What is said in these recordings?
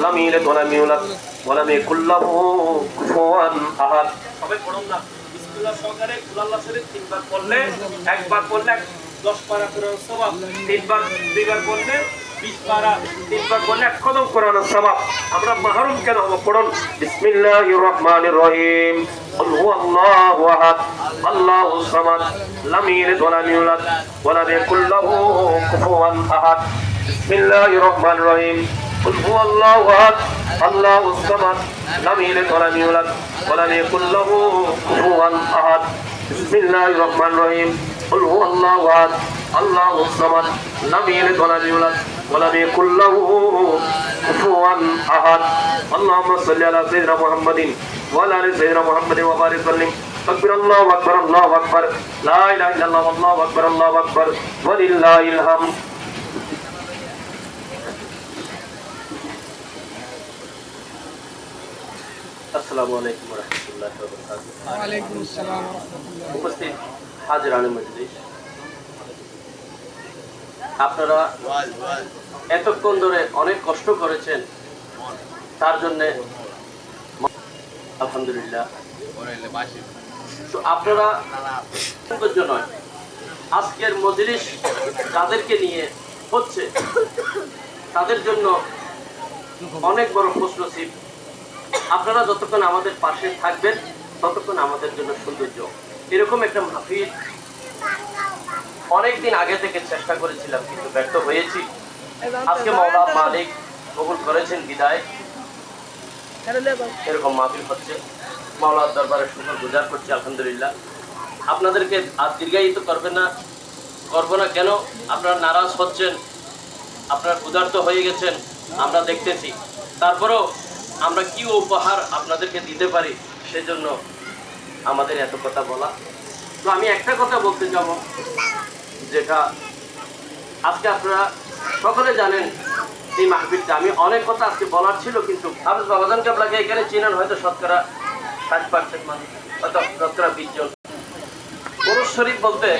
লাম ইয়ালিদ ওয়া লাম ইউলাদ ওয়া লাম ইয়াকুল লাহু কুফুয়ান আহাদ। সবাই পড়ুন না বিসমিল্লাহ সহকারে কুল আল্লাহ শরীফ তিনবার পড়লে, একবার পড়লে 10 পারা কোরআন সওয়াব, তিনবার দুইবার পড়লে 20 পারা, তিনবার পড়লে 1 কদম কোরআনের সওয়াব। আমরা মাহরুম কেন হব? পড়ুন বিসমিল্লাহির রহমানির রহিম। কুল হুয়াল্লাহু আহাদ আল্লাহুস সামাদ লাম ইয়ালিদ ওয়া লাম ইউলাদ ওয়া লাম ইয়াকুল লাহু কুফুয়ান আহাদ। বিসমিল্লাহির রহমানির রহিম। কুল হুয়াল্লাহু আহাদ আল্লাহুস সামাদ লাম ইয়ালিদ ওয়া লাম ইউলাদ ওয়া লাম ইয়াকুল লাহু কুফুয়ান আহাদ। বিসমিল্লাহির রহমানির রহিম। কুল হুয়াল্লাহু আহাদ আল্লাহুস সামাদ লাম ইয়ালিদ ওয়া লাম ইউলাদ ওয়া লাম ইয়াকুল লাহু কুফুয়ান আহাদ। আল্লাহুম্মা সাল্লি আলা সাইয়্যিদিনা মুহাম্মাদিন ওয়া আলা আলি সাইয়্যিদিনা মুহাম্মাদিন ওয়া বারিক সাল্লিম। তাকবীর আল্লাহু আকবার আল্লাহু আকবার লা ইলাহা ইল্লাল্লাহ আল্লাহু আকবার আল্লাহু আকবার ওয়া লিল্লাহিল হামদ। আসসালামু আলাইকুম ওয়া রাহমাতুল্লাহি ওয়া বারাকাতুহু। ওয়া আলাইকুম আসসালাম ওয়া রাহমাতুল্লাহ। উপস্থিত হাজিরানে মজলিস, আপনারা এতক্ষণ ধরে অনেক কষ্ট করেছেন, তার জন্য আলহামদুলিল্লাহ। তো আপনারা নয়, আজকের মজলিস যাদেরকে নিয়ে হচ্ছে তাদের জন্য অনেক বড় খুশনসিব। আপনারা যতক্ষণ আমাদের পাশে থাকবেন ততক্ষণ আমাদের জন্য সৌন্দর্য। এরকম একটা মাহফিল অনেকদিন আগে থেকে চেষ্টা করেছিলাম, কিন্তু ব্যর্থ হয়েছি। আজকে মাওলা মালিক কবুল করেছেন বিদায় এরকম মাহফিল হচ্ছে। মাওলার দরবারে শুকর গুজার করছি আলহামদুলিল্লাহ। আপনাদেরকে আর দীর্ঘায়িত করবো না কেন, আপনারা নারাজ হচ্ছেন, আপনারা ক্ষুধার্ত হয়ে গেছেন, আমরা দেখতেছি। তারপরেও আমরা কি উপহার আপনাদেরকে দিতে পারি, সেজন্য আমাদের এত কথা বলা। তো আমি একটা কথা বলতে যাব, যেটা আজকে আপনারা সকলে জানেন এই মাহফিলটা। আমি অনেক কথা আজকে বলার ছিল, কিন্তু হাফেজ বাবাজান কেবলাকে এখানে চিনেন হয়তো শতকরা 60% মানুষ, হয়তো শতকরা 20 জন। ওরস শরীফ বলতে,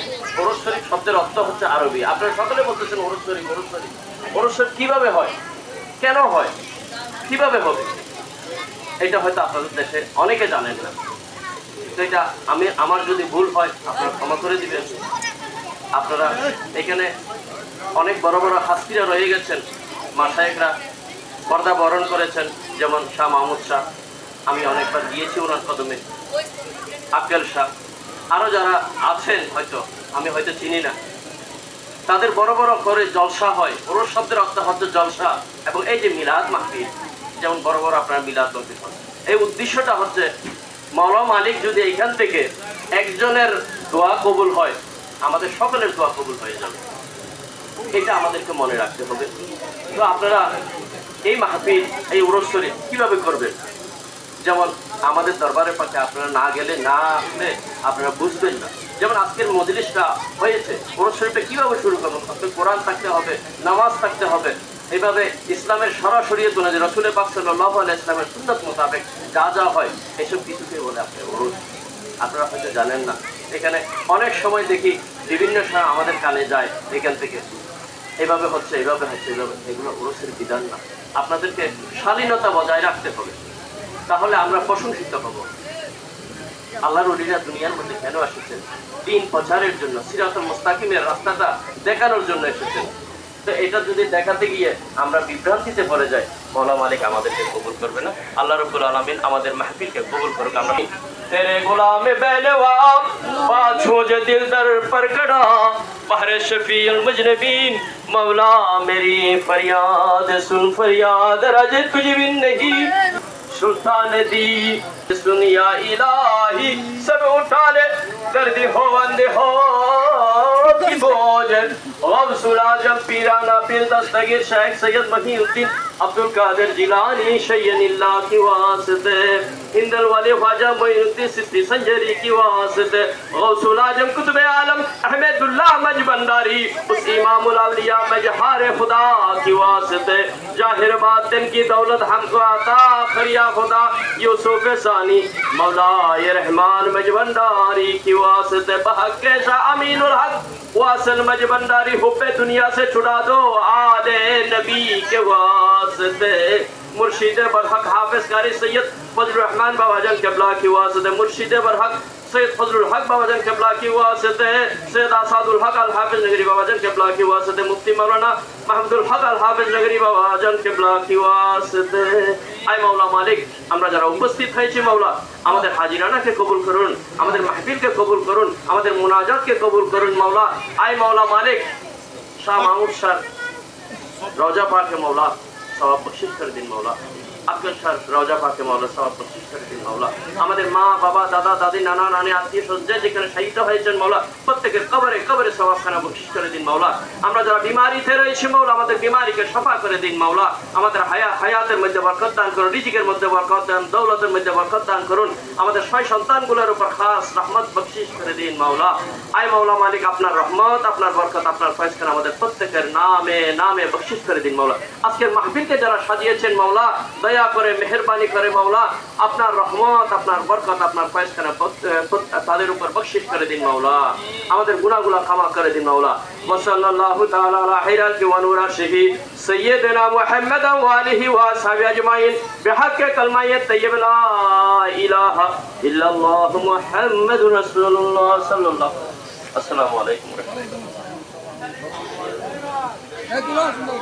ওরস শরীফ শব্দের অর্থ হচ্ছে আরবি। আপনারা সকলে বলতেছেন ওরস শরীফ, ওরস শরীফ। ওরস শরীফ কিভাবে হয়, কেন হয়, কিভাবে হবে, এটা হয়তো আপনাদের দেশে অনেকে জানেন না। তো এটা আমার যদি ভুল হয় আপনারা ক্ষমা করে দিবেন। আপনারা এখানে অনেক বড় বড় হাস্তিরা রয়ে গেছেন, মাশায়েখরা পর্দা বরণ করেছেন, যেমন শাহ মাহমুদ শাহ, আমি অনেকবার গিয়েছি ওনার কদমে, আক্কেল শাহ, আরও যারা আছেন হয়তো আমি হয়তো চিনি না। তাদের বড় বড় করে জলসা হয়। ওরস শব্দের অর্থ হচ্ছে জলসা। এবং এই যে মিলাদ মাহফিল, যেমন বড় বড় আপনারা মিলাদ মাহফিল করেন, এই উদ্দেশ্যটা হচ্ছে মাওলা মালিক যদি এইখান থেকে একজনের দোয়া কবুল হয়, আমাদের সকলের দোয়া কবুল হয়ে যাবে। এটা আমাদেরকে মনে রাখতে হবে। তো আপনারা এই মাহফিল, এই ওরস শরীফ কিভাবে করবেন, যেমন আমাদের দরবারের পাশে আপনারা না গেলে, না আসলে আপনারা বুঝবেন না। যেমন আজকের মজলিসটা হয়েছে, ওরস শরীফটা কিভাবে শুরু করবেন, আপনার কোরআন থাকতে হবে, নামাজ থাকতে হবে। এইভাবে ইসলামের সরাসরি যে রাসূল পাক সাল্লাল্লাহু আলাইহি ওয়াসাল্লামের সুন্নাত মোতাবেক যা যা হয়, এসব কিছুকে বলে আপনার ওরস। আপনারা হয়তো জানেন না, এখানে অনেক সময় দেখি বিভিন্ন সময় আমাদের কানে যায় এখান থেকে, এভাবে হচ্ছে, এইভাবে হচ্ছে, এইভাবে। এগুলো ওরসের বিধান না। আপনাদেরকে শালীনতা বজায় রাখতে হবে, তাহলে আমরা প্রশংসিত হব। আল্লাহর ওলিরা দুনিয়ার মধ্যে কেন এসেছেন? দিন প্রচারের জন্য, সিরাতুল মুস্তাকিমের রাস্তাটা দেখানোর জন্য এসেছেন। তো এটা যদি দেখাতে গিয়ে আমরা বিভ্রান্তিতে পড়ে যাই, মাওলা মালিক আমাদেরকে কবুল করবে না। আল্লাহ রাব্বুল আলামিন আমাদের মাহফিলকে কবুল করুক। আমরা तेरे गुलाम बेनवा पाछो जे दिल दर पर कड़ा बहरे शफीउल मुजनबीन मौला मेरी फरियाद सुन, फरियाद रज तुझ बिन नहीं सुल्तान दी सुन या इलाही सब उठा ले दर्द हो अंधे हो की बोझ गौसुल आजम पीराना पीर दस्तगीर शेख सैयद महीउद्दीन अब्दुल कादिर जिलानी शय्यनिल्लाह की वास्ते हिंदल वाले ख्वाजा मोइनुद्दीन सिद्दी संजरी की वास्ते गौसुल आजम कुतुब आलम अहमदुल्लाह मज भंडारी उस इमामुल औलिया मजहार खुदा की वास्ते जाहिर बातिन की दौलत हमको अता खरिया खुदा यूसुफ सानी मौला ये रहमान मज भंडारी की वास्ते बहक शाह अमीनुल हक वासन मज भंडारी हुब्बे दुनिया से छुड़ा दो आले नबी के वास्ते मुर्शिद बरहक हाफिज कारी सैयद फजल रहमान बाबाजान क़िबला की वास्ते मुर्शिद बरहक सैयद फजलुल हक बाबाजान क़िबला की वास्ते सैयद आसादुल हक अल हाफिज नगरी बाबाजान क़िबला की वास्ते मुफ्ती मौलाना महमूदुल हक अल हाफिज नगरी बाबाजान क़िबला की वास्ते आय मौला मालिक আমরা যারা উপস্থিত হয়েছি মওলা আমাদের হাজিরানাকে কবুল করুন আমাদের মাহফিলকে কবুল করুন আমাদের মুনাজাতকে কবুল করুন মওলা আয় মওলা মালিক শাহ মাহমুদ শাহ রওজা পাকে মওলা সওয়াব বখশিশ করে দিন মওলা আফগান শাহ রওজা পাকে মওলা সওয়াব বখশিশ করে দিন মওলা আমাদের মা বাবা দাদা দাদি নানা নানি আত্মীয় স্বজন যেখানে শহীদ হয়েছেন মওলা প্রত্যেকের কবরে কবরে সওয়াবখানা বখশিশ করে দিন মওলা আমরা যারা বিমারিতে রয়েছি মওলা আমাদের বিমারিকে শফা করে দিন মওলা আমাদের হায়াতের মধ্যে বরকত দান করুন রিজিকের মধ্যে বরকত দান দৌলতের মধ্যে বরকত দান করুন আমাদের ছয় সন্তানগুলোর উপর খাস রহমত বখশিশ করে দিন মওলা আয় মওলা মালিক আপনার রহমত আপনার বরকত আপনার ফয়সালা আমাদের প্রত্যেকের নামে নামে বখশিশ করে দিন মওলা আজকের মাহফিলকে যারা সাজিয়েছেন মওলা দয়া করে মেহেরবানি করে মওলা আপনার রহমত আপনার বরকত আপনার ফয়সালা তাদের উপর বখশিশ করে দিন মওলা আমাদের গুনাহগুলো ক্ষমা করে দিন মওলা ওয়াসাল্লাল্লাহু তাআলা আলা হাইরাতি ওয়া নুরাশিহি سيدنا محمد وآله وصحبه أجمعين بحق كلمة طيبة لا إله إلا الله محمد رسول الله صلى الله عليه وسلم السلام عليكم ورحمة الله এই দুলা শুনো